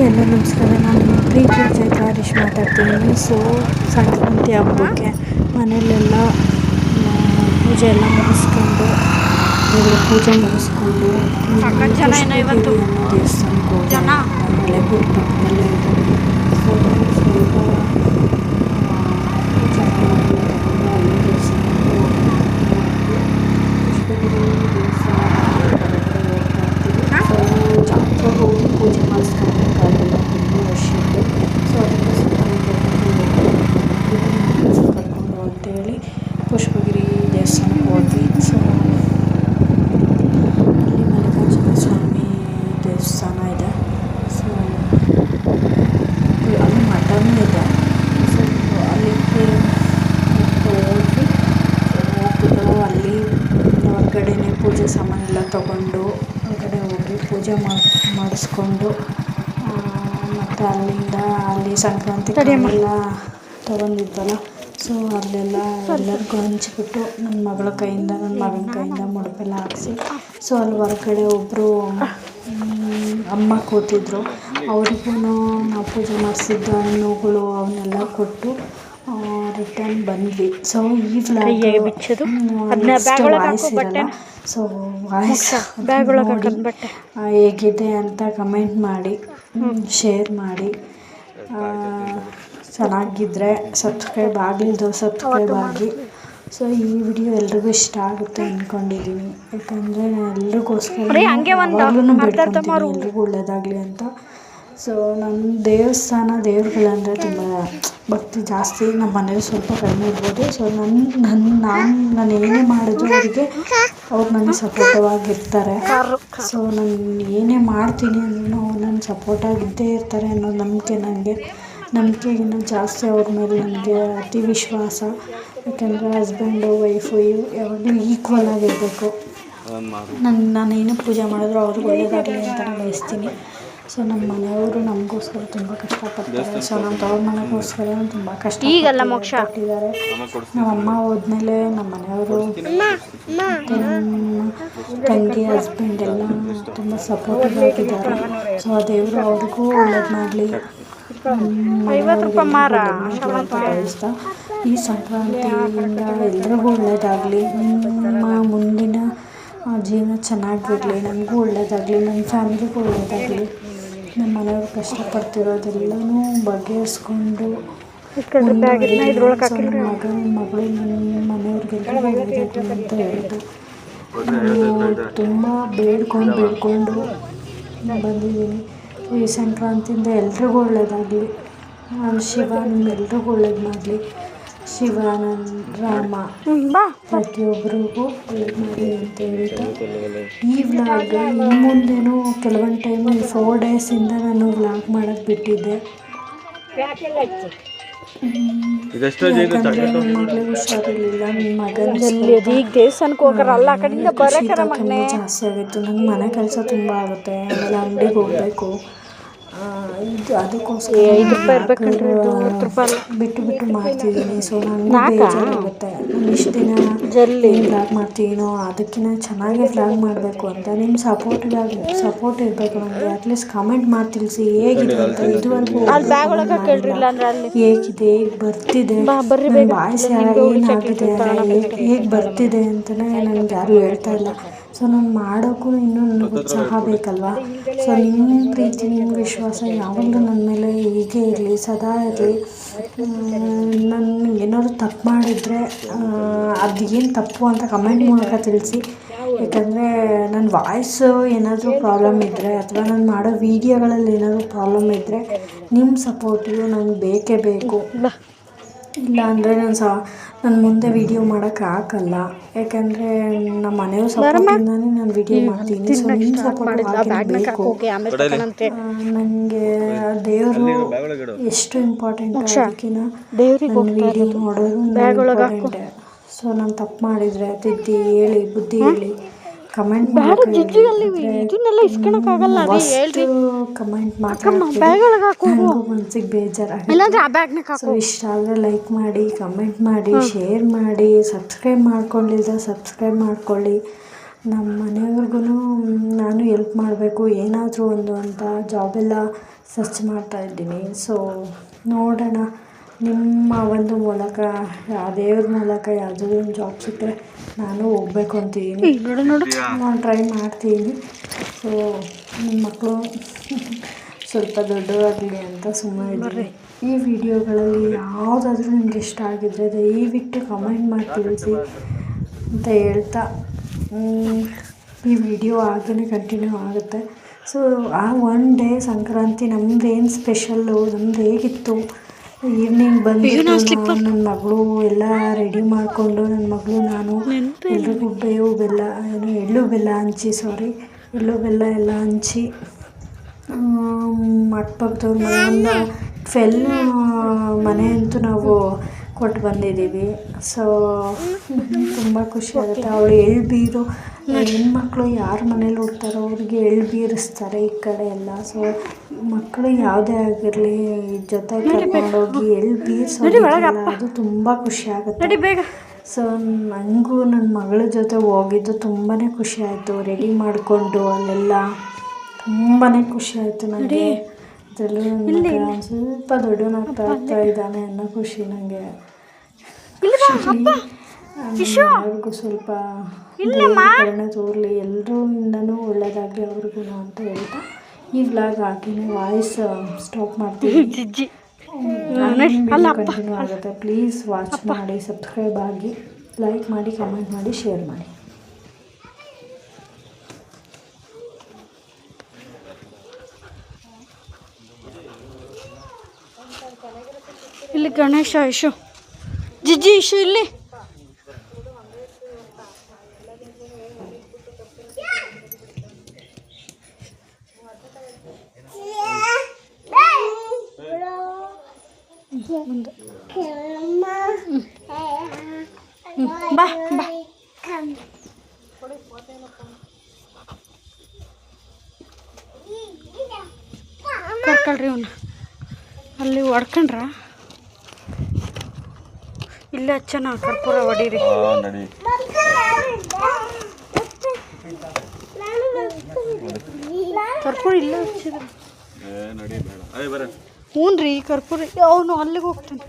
ಎಲ್ಲ ನಮಸ್ಕಾರ. ನಾನು ಪ್ರೀತಿ ಚೈತ್ರ ಹರೀಶ್ ಮಾತಾಡ್ತಿದ್ದೀನಿ. ಸೊ ಸಂಕ್ರಾಂತಿ ಹಬ್ಬಕ್ಕೆ ಮನೆಯಲ್ಲೆಲ್ಲ ಪೂಜೆ ಎಲ್ಲ ಮುಗಿಸ್ಕೊಂಡು ದೇವರ ಪೂಜೆ ಮುಗಿಸ್ಕೊಂಡು ಪುಷ್ಪಗಿರಿ ಅನ್ನೋ ದೇವಸ್ಥಾನಕ್ಕೆ ಹೋಗಿ ಮಲೆಬೂರು ಪಕ್ಕದಲ್ಲೇ ಇದೆ. ಸೊ ಸ್ವಲ್ಪ ಪೂಜೆ ಮಾಡಿ ತಗೊಂಡು ಅಲ್ಲಿ ದೇವಸ್ಥಾನಕ್ಕೆ ಪುಷ್ಪಗಿರಿ ದೇವಸ್ಥಾನ ಹೊರಗಡೆ ಹೋಗ್ತಾ ಇರ್ತೀವಿ. ಸೊ ಜಾತ್ರೆಗೆ ಹೋಗಿ ಪೂಜೆ ಮಾಡಿಸ್ಕೊಬೇಕಾಗಿಲ್ಲ, ತುಂಬ ರಶ್ ಇತ್ತು. ಸೊ ಅದಕ್ಕೆ ಕರ್ಕೊಂಡು ಅಂತೇಳಿ ಪುಷ್ಪಗಿರಿ ದೇವಸ್ಥಾನಕ್ಕೆ ಹೋದ್ವಿ. ಸೊ ಅಲ್ಲಿ ಮಲ್ಲಿಕಾರ್ಜುನ ಸ್ವಾಮಿ ದೇವಸ್ಥಾನ ಇದೆ. ಸೊ ಅಲ್ಲಿ ಮಠನೂ ಇದೆ. ಸೊ ಅಲ್ಲಿಗೆ ಹೋದ್ವಿ. ಹೋಗ್ಬಿಟ್ಟು ಅಲ್ಲಿ ಹೊರಗಡೆನೇ ಪೂಜೆ ಸಾಮಾನೆಲ್ಲ ತೊಗೊಂಡು ಹೊರಗಡೆ ಹೋಗಿ ಪೂಜೆ ಮಾಡಿಸ್ಕೊಂಡು ಮತ್ತು ಅಲ್ಲಿಂದ ಅಲ್ಲಿ ಸಂಕ್ರಾಂತಿ ಎಲ್ಲ ತೊಗೊಂಡಿದ್ವಲ್ಲ. ಸೊ ಅಲ್ಲೆಲ್ಲ ಎಲ್ಲರಿಗೂ ಹಂಚ್ಬಿಟ್ಟು ನನ್ನ ಮಗಳ ಕೈಯಿಂದ ನನ್ನ ಮಗನ ಕೈಯಿಂದ ಮುಡುಪೆಲ್ಲ ಹಾಕಿಸಿ. ಸೊ ಅಲ್ಲಿ ಹೊರಗಡೆ ಒಬ್ಬರು ಅಮ್ಮ ಕೂತಿದ್ರು. ಅವ್ರಿಗೂ ನಾವು ಪೂಜೆ ಮಾಡಿಸಿದ್ದು ಹಣ್ಣುಗಳು ಅವನ್ನೆಲ್ಲ ಕೊಟ್ಟು ರಿಟರ್ನ್ ಬಂದ್ವಿ. ಸೊ ಈ ವ್ಲಾಗ್ ವಾಯ್ಸ್ ಇರಲ್ಲ. ಸೊ ವಾಯ್ಸ್ ನೋಡಿ ಹೇಗಿದೆ ಅಂತ ಕಮೆಂಟ್ ಮಾಡಿ, ಶೇರ್ ಮಾಡಿ. ಚೆನ್ನಾಗಿದ್ದರೆ ಸಬ್ಸ್ಕ್ರೈಬ್ ಆಗಲಿದ್ದು ಸಬ್ಸ್ಕ್ರೈಬ್ ಆಗಿ. ಸೊ ಈ ವಿಡಿಯೋ ಎಲ್ರಿಗೂ ಇಷ್ಟ ಆಗುತ್ತೆ ಅಂದ್ಕೊಂಡಿದ್ದೀನಿ. ಯಾಕಂದರೆ ಎಲ್ರಿಗೋಸ್ಕರ ಯಾವಾಗಲೂ ಬೇಡ್ಕೊತೀನಿ ಎಲ್ರಿಗೂ ಒಳ್ಳೆಯದಾಗಲಿ ಅಂತ. ಸೊ ನನ್ನ ದೇವ್ರುಗಳಂದರೆ ತುಂಬ ಭಕ್ತಿ ಜಾಸ್ತಿ. ನಮ್ಮ ಮನೇಲಿ ಸ್ವಲ್ಪ ಕಡಿಮೆ ಇರ್ಬೋದು. ಸೊ ನಾನು ಏನೇ ಮಾಡಿದ್ರು ಅವರಿಗೆ ಅವ್ರು ನನಗೆ ಸಪೋರ್ಟಿವ್ ಆಗಿರ್ತಾರೆ. ಸೊ ನಾನು ಏನೇ ಮಾಡ್ತೀನಿ ಅನ್ನೋ ನನ್ನ ಸಪೋರ್ಟಾಗಿದ್ದೇ ಇರ್ತಾರೆ ಅನ್ನೋ ನಂಬಿಕೆಗಿನ್ನ ಜಾಸ್ತಿ ಅವ್ರ ಮೇಲೆ ನನಗೆ ಅತಿ ವಿಶ್ವಾಸ. ಯಾಕೆಂದರೆ ಹಸ್ಬೆಂಡು ವೈಫು ಯಾವಾಗಲೂ ಈಕ್ವಲ್ ಆಗಿರಬೇಕು. ನಾನೇನು ಪೂಜೆ ಮಾಡಿದ್ರು ಅವ್ರಿಗೆ ಒಳ್ಳೆಯದಾಗಲಿ ಅಂತಲೇ ಬಯಸ್ತೀನಿ. ಸೊ ನಮ್ಮ ಮನೆಯವರು ನಮಗೋಸ್ಕರ ತುಂಬ ಕಷ್ಟಪಡ್ತಾರೆ. ಸೊ ನಮ್ಮ ತವ್ರ ಮನೆಗೋಸ್ಕರ ತುಂಬ ಕಷ್ಟಪಟ್ಟಿದ್ದಾರೆ. ನಮ್ಮ ಅಮ್ಮ ಹೋದ್ಮೇಲೆ ನಮ್ಮ ಮನೆಯವರು ತಂಗಿ ಹಸ್ಬೆಂಡ್ ಎಲ್ಲ ತುಂಬ ಸಪೋರ್ಟಿವ್ ಆಗಿದ್ದಾರೆ. ಸೊ ಆ ದೇವರು ಅವ್ರಿಗೂ ಒಳ್ಳೇದು ಮಾಡಲಿ, ಬಯಸ್ತಾ ಈ ಸಂಕ್ರಾಂತಿಯಿಂದ ಎಲ್ರಿಗೂ ಒಳ್ಳೆಯದಾಗಲಿ. ನಿಮ್ಮ ಮುಂದಿನ ಜೀವನ ಚೆನ್ನಾಗಿರಲಿ, ನನಗೂ ಒಳ್ಳೆಯದಾಗಲಿ, ನನ್ನ ಫ್ಯಾಮಿಲಿಗೂ ಒಳ್ಳೆಯದಾಗಲಿ. ನಮ್ಮ ಮನೆಯವರು ಕಷ್ಟಪಡ್ತಿರೋದೆಲ್ಲನೂ ಬಗೆಹರಿಸ್ಕೊಂಡು ನನ್ನ ಮಗಳು ನನ್ನ ಮನೆಯವ್ರಿಗೆಲ್ಲರಿಗೂ ಒಳ್ಳೆಯದಾಗಲಿ ಅಂತ ಹೇಳೋದು. ನಾನು ತುಂಬ ಬೇಡ್ಕೊಂಡು ಬಂದಿದ್ದೀನಿ. ಈ ಸಂಕ್ರಾಂತಿಯಿಂದ ಎಲ್ರಿಗೂ ಒಳ್ಳೆಯದಾಗಲಿ. ಶಿವ ನಿಮ್ಮೆಲ್ರಿಗೂ ಒಳ್ಳೇದು ಮಾಡಲಿ. ಶಿವ ರಾಮ ಪ್ರತಿಯೊಬ್ಬರಿಗೂ ಒಳ್ಳೇದು ಮಾಡಲಿ ಅಂತ ಹೇಳ್ತಾ ಈ ವ್ಲಾಗ್ ಮುಂದೇನೂ ಕೆಲವೊಂದು ಟೈಮು 4 ಡೇಸಿಂದ ನಾನು ವ್ಲಾಗ್ ಮಾಡೋಕ್ಕೆ ಬಿಟ್ಟಿದ್ದೆ. ಯಾಕಂದರೆ ನನ್ನ ಮಗಳಿಗೆ ಹುಷಾರಿರಲಿಲ್ಲ. ನನ್ನ ಮಗನ ಶೀತ ಕಮ್ಮಿ ಜಾಸ್ತಿ ಆಗಿತ್ತು. ನನಗೆ ಮನೆ ಕೆಲಸ ತುಂಬ ಆಗುತ್ತೆ. ಆಮೇಲೆ ಅಂಗಡಿಗೆ ಹೋಗಬೇಕು. ಅದಕ್ಕೋಸ್ಕರ ಬಿಟ್ಟು ಮಾಡ್ತಿದ್ದೀನಿ. ಸೊ ನನಗೆ ಬೇಜಾರಾಗುತ್ತೆ. ನಾನು ಇಷ್ಟು ದಿನ ವ್ಲಾಗ್ ಮಾಡ್ತೀನೋ ಅದಕ್ಕಿಂತ ಚೆನ್ನಾಗಿ ವ್ಲಾಗ್ ಮಾಡಬೇಕು ಅಂತ ನಿಮ್ಮ ಸಪೋರ್ಟ್ ಇರಬೇಕು. ನನಗೆ ಅಟ್ಲೀಸ್ಟ್ ಕಮೆಂಟ್ ಮಾಡಿ ತಿಳಿಸಿ ಹೇಗಿದೆ ಅಂತ. ಇದುವರೆಗೂ ಹೇಗಿದೆ, ಹೇಗೆ ಬರ್ತಿದೆ, ನನ್ನ ವಾಯ್ಸ್ ಏನಾಗಿದೆ, ಹೇಗೆ ಬರ್ತಿದೆ ಅಂತಲೇ ನನಗೆ ಯಾರೂ ಹೇಳ್ತಾ ಇಲ್ಲ. ಸೊ ನಾನು ಮಾಡೋಕ್ಕೂ ಇನ್ನೂ ನನಗೆ ಉತ್ಸಾಹ ಬೇಕಲ್ವ. ಸೊ ನಿಮ್ಮ ಪ್ರೀತಿ, ನಿಮ್ಮ ವಿಶ್ವಾಸ ಯಾವಾಗಲೂ ನನ್ನ ಮೇಲೆ ಹೀಗೆ ಇರಲಿ, ಸದಾ ಇರಲಿ. ನಾನು ಏನಾದ್ರು ತಪ್ಪು ಮಾಡಿದರೆ ಅದು ಏನು ತಪ್ಪು ಅಂತ ಕಮೆಂಟ್ ಮೂಲಕ ತಿಳಿಸಿ. ಯಾಕಂದರೆ ನನ್ನ ವಾಯ್ಸು ಏನಾದರೂ ಪ್ರಾಬ್ಲಮ್ ಇದ್ದರೆ ಅಥವಾ ನಾನು ಮಾಡೋ ವೀಡಿಯೋಗಳಲ್ಲಿ ಏನಾದರೂ ಪ್ರಾಬ್ಲಮ್ ಇದ್ದರೆ ನಿಮ್ಮ ಸಪೋರ್ಟಿವ್ ನನಗೆ ಬೇಕೇ ಬೇಕು. ಇಲ್ಲ ಅಂದರೆ ನಾನು ಮುಂದೆ ವೀಡಿಯೋ ಮಾಡೋಕ್ಕಾಗಲ್ಲ. ಯಾಕಂದರೆ ನಮ್ಮ ಮನೆಯವ್ರ ಸಪೋರ್ಟಿಂದನೇ ನಾನು ವೀಡಿಯೋ ಮಾಡ್ತೀನಿ. ಸೊ ನಿಮ್ಮ ಸಪೋರ್ಟ್ ಬೇಕು. ನನಗೆ ದೇವರು ಎಷ್ಟು ಇಂಪಾರ್ಟೆಂಟ್ ಅದಕ್ಕಿಂತ ನನ್ನ ವೀಡಿಯೋ ನೋಡೋದು ಇಂಪಾರ್ಟೆಂಟೆ. ಸೊ ನಾನು ತಪ್ಪು ಮಾಡಿದರೆ ತಿದ್ದಿ ಹೇಳಿ, ಬುದ್ಧಿ ಹೇಳಿ, ಕಮೆಂಟ್ ಮಾಡಿ. ಕಮೆಂಟ್ ನನಗೂ ಮನಸ್ಸಿಗೆ ಬೇಜಾರಾಗುತ್ತೆ. ಸೊ ಇಷ್ಟ ಆದರೆ ಲೈಕ್ ಮಾಡಿ, ಕಮೆಂಟ್ ಮಾಡಿ, ಶೇರ್ ಮಾಡಿ, ಸಬ್ಸ್ಕ್ರೈಬ್ ಮಾಡ್ಕೊಳ್ಳಿಲ್ಲ ಸಬ್ಸ್ಕ್ರೈಬ್ ಮಾಡ್ಕೊಳ್ಳಿ. ನಮ್ಮ ಮನೆಯವ್ರಿಗೂ ನಾನು ಎಲ್ಪ್ ಮಾಡಬೇಕು ಏನಾದರೂ ಒಂದು ಅಂತ ಜಾಬೆಲ್ಲ ಸರ್ಚ್ ಮಾಡ್ತಾಯಿದ್ದೀನಿ. ಸೊ ನೋಡೋಣ, ನಿಮ್ಮ ಒಂದು ಮೂಲಕ ದೇವ್ರ ಮೂಲಕ ಯಾವುದಾದ್ರು ಒಂದು ಜಾಬ್ ಸಿಕ್ಕರೆ ನಾನು ಹೋಗ್ಬೇಕು ಅಂತಿದ್ದೀನಿ. ನಾನು ಟ್ರೈ ಮಾಡ್ತೀನಿ. ಸೊ ನಿಮ್ಮ ಮಕ್ಕಳು ಸ್ವಲ್ಪ ದೊಡ್ಡವಾಗಲಿ ಅಂತ ಸುಮ್ಮನೆ ಇದ್ದೀನಿ. ಈ ವಿಡಿಯೋಗಳಲ್ಲಿ ಯಾವುದಾದ್ರೂ ನಿಮ್ಗೆ ಇಷ್ಟ ಆಗಿದ್ದರೆ ದಯವಿಟ್ಟು ಕಮೆಂಟ್ ಮಾಡಿ ತಿಳಿಸಿ ಅಂತ ಹೇಳ್ತಾ ಈ ವಿಡಿಯೋ ಹಾಗೇ ಕಂಟಿನ್ಯೂ ಆಗುತ್ತೆ. ಸೊ ಆ ಒನ್ ಡೇ ಸಂಕ್ರಾಂತಿ ನಮ್ಮದೇನು ಸ್ಪೆಷಲ್ಲು, ನಮ್ದು ಹೇಗಿತ್ತು, ಈವ್ನಿಂಗ್ ಬಂದು ನನ್ನ ಮಗಳು ಎಲ್ಲ ರೆಡಿ ಮಾಡಿಕೊಂಡು ನನ್ನ ಮಗಳು ನಾನು ಎಲ್ರಿಗೂ ಬೇವು ಬೆಲ್ಲ ಎಳ್ಳು ಬೆಲ್ಲ ಹಂಚಿ ಅಕ್ಕಪಕ್ಕದವ್ರ ಮನೆಯಿಂದ 12 ಮನೆ ಅಂತೂ ನಾವು ಕೊಟ್ಟು ಬಂದಿದ್ದೀವಿ. ಸೊ ತುಂಬ ಖುಷಿ ಆಗುತ್ತೆ. ಅವಳು ಎಳ್ಬೀರು ಹೆಣ್ಮಕ್ಳು ಯಾರ ಮನೇಲಿ ಹುಡ್ತಾರೋ ಅವ್ರಿಗೆ ಎಳ್ಬೀರಿಸ್ತಾರೆ ಈ ಕಡೆ ಎಲ್ಲ. ಸೊ ಮಕ್ಕಳು ಯಾವುದೇ ಆಗಿರಲಿ ಜೊತೆ ಕರ್ಕೊಂಡೋಗಿ ಎಳ್ಬೀರ್ಸೋದಿಲ್ಲ, ಅದು ತುಂಬ ಖುಷಿ ಆಗುತ್ತೆ. ಸೊ ನನಗೂ ನನ್ನ ಮಗಳ ಜೊತೆ ಹೋಗಿದ್ದು ತುಂಬಾ ಖುಷಿ ಆಯಿತು. ರೆಡಿ ಮಾಡಿಕೊಂಡು ಅಲ್ಲೆಲ್ಲ ತುಂಬಾ ಖುಷಿ ಆಯಿತು ನನಗೆ. ಅದರಲ್ಲೂ ನನ್ನ ಮಗ ಸ್ವಲ್ಪ ದೊಡ್ಡವನಾಗ್ತಾ ಇದ್ದಾನೆ ಅನ್ನೋ ಖುಷಿ ನನಗೆ. ಅವ್ರಿಗೂ ಸ್ವಲ್ಪ ಕರುಣೆ ತೋರಲಿ, ಎಲ್ಲರಿಂದನೂ ಒಳ್ಳೆಯದಾಗಲಿ ಅವ್ರಿಗೂ ಅಂತ ಹೇಳ್ತಾ ಈ ವ್ಲಾಗ್ ಹಾಕಿನೇ ವಾಯ್ಸ್ ಸ್ಟಾಪ್ ಮಾಡ್ತೀನಿ. ಕಂಟಿನ್ಯೂ ಆಗುತ್ತೆ. ಪ್ಲೀಸ್ ವಾಚ್ ಮಾಡಿ, ಸಬ್ಸ್ಕ್ರೈಬ್ ಆಗಿ, ಲೈಕ್ ಮಾಡಿ, ಕಮೆಂಟ್ ಮಾಡಿ, ಶೇರ್ ಮಾಡಿ. ಇಲ್ಲಿ ಗಣೇಶ ಇಶು ಜಿಜ್ಜಿ ಇಶು ಇಲ್ಲಿ ಬಾ ಬಾ ಕರ್ಕೊಳ್ರಿ ಅವನ್ನ ಅಲ್ಲಿ ಹೊಡ್ಕೊಂಡ್ರ ಇಲ್ಲೇ ಹಚ್ಚನ ಕರ್ಪೂರ ಹೊಡೀರಿ. ಕರ್ಪೂರ ಇಲ್ಲೇ ಹಚ್ಚಿದ್ರಿ. ಹ್ಞೂ ರೀ ಕರ್ಪೂರ ಅವನು ಅಲ್ಲಿಗೆ ಹೋಗ್ತಾನೆ.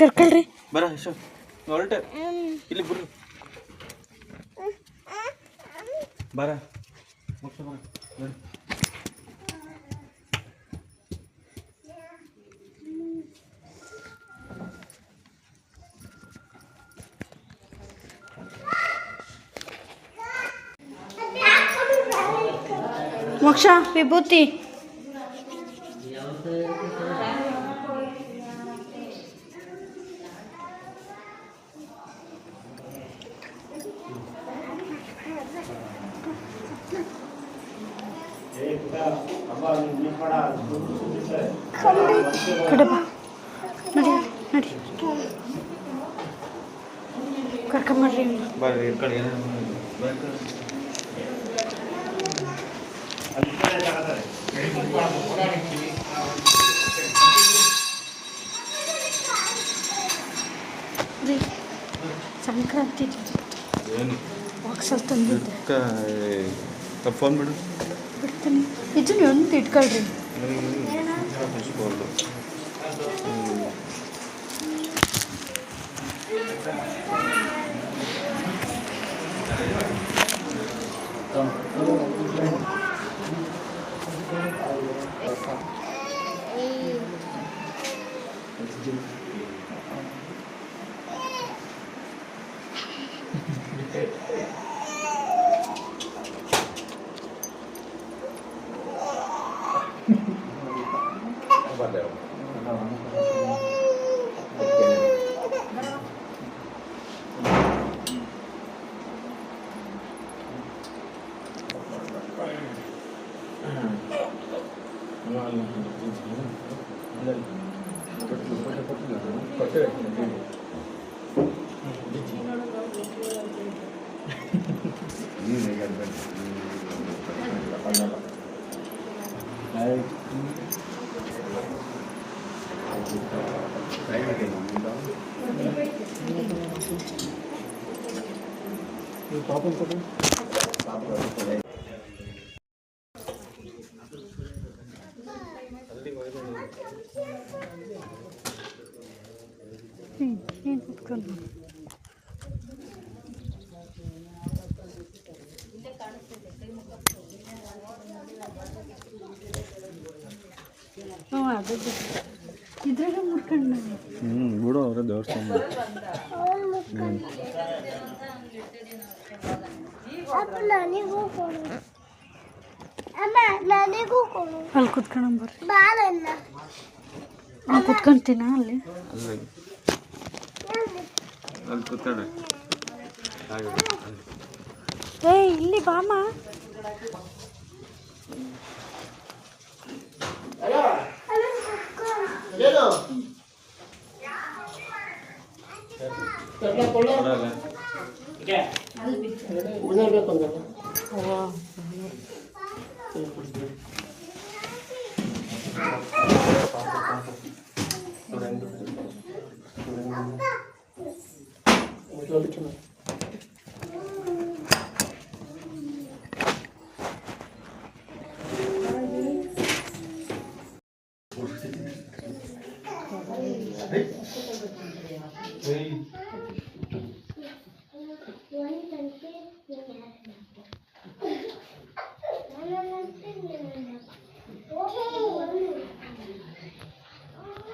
ಕರ್ಕಳ್ರಿ ಬರ ಹೊರಟೆ ಇಲ್ಲಿ ಬರ್ರಿ ಬರ ಮೋಕ್ಷ ವಿಭೂತಿ ಕಡೆ ಬಾ ನಡಿ ನಡಿ ಕರ್ಕೊಂಬರ್ರಿ ಸಂಕ್ರಾಂತಿ ಬಾಕ್ಸಲ್ಲಿ ತಂದಿದ್ದೆ. ಫೋನ್ ಬಿಡು ಬಿಡ್ತೀನಿ. ಇದನ್ನ ಒಂದು ಇಟ್ಕೊಳ್ರಿ. ಕುತ್ಕೊಂಡು ಹ್ಞೂ ಅದು ಇದ್ರಾಗ ಮುಟ್ಕೊಂಡು ಬಿಡು ಅವರೇ ದೇವಸ್ಥಾನ ಅಲ್ಲಿ ಕುತ್ಕೊಂಡ್ಬರ್ರಿ ನಾನು ಕುತ್ಕೊಂತೀನ ಅಲ್ಲಿ ಅಲ್ಲಿ ಕೂತಾಳೆ ಏಯ್ ಇಲ್ಲಿ ಬಾಮ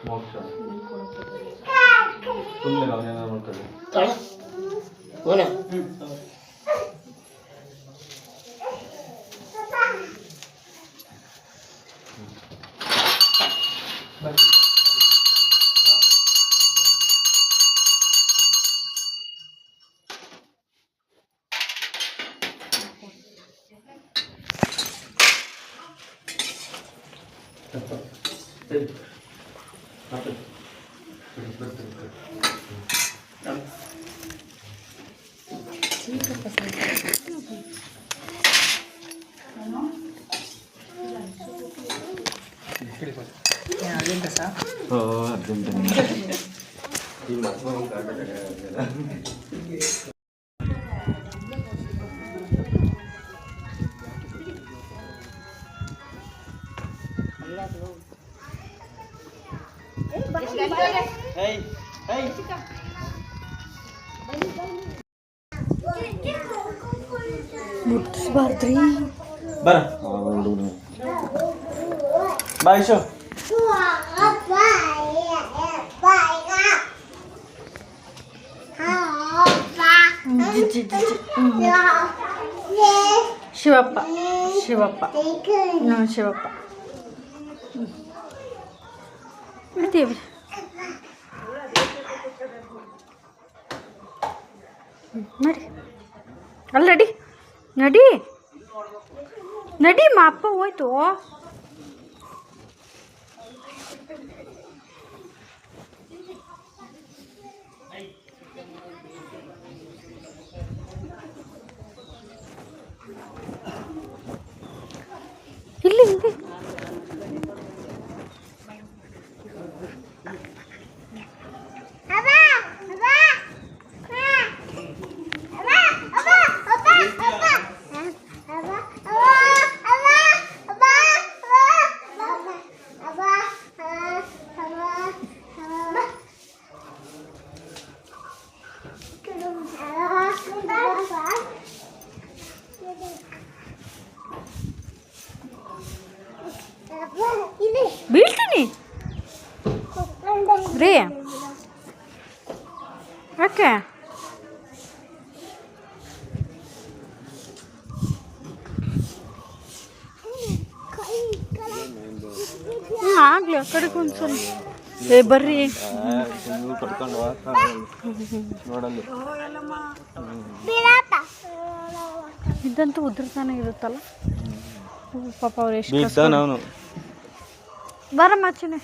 ಮೋಕ್ಷ ಸುಮ್ಮನೆ ಅವನೇನಾರು ಮಾಡ್ಕೊಳ್ಳಿ ಮುಟ್ಟಿಸ್ಬಾರ್ದ್ರಿ ಬರ ಬಾಯ್ ಶೋ ಶಿವಪ್ಪ ಶಿವಪ್ಪ ಶಿವಪ್ಪ ಬಿಡ್ತೀವಿ ನಡಿ ಅಲ್ಲಿ ನಡಿ ನಡಿ ನಡಿ ಮಾ ಅಪ್ಪ ಹೋಯ್ತು ಇಲ್ಲಿ ಇಲ್ಲಿ ಬೀಳ್ತೀನಿ ರೀ ಯಾಕೆ ಆಗ್ಲಿ ಆ ಕಡೆಗೆ ಒಂದ್ಸಲ ಏ ಬರ್ರಿ ಕರ್ಕೊಂಡು ನೋಡಲ್ಲಿ ಇದಂತೂ ಉದುರ್ತಾನೆ ಇರುತ್ತಲ್ಲ ಪಾಪ ಅವ್ರು ಎಷ್ಟು ಅವನು ಬರಮ್ಮ ಆಚೆನೆ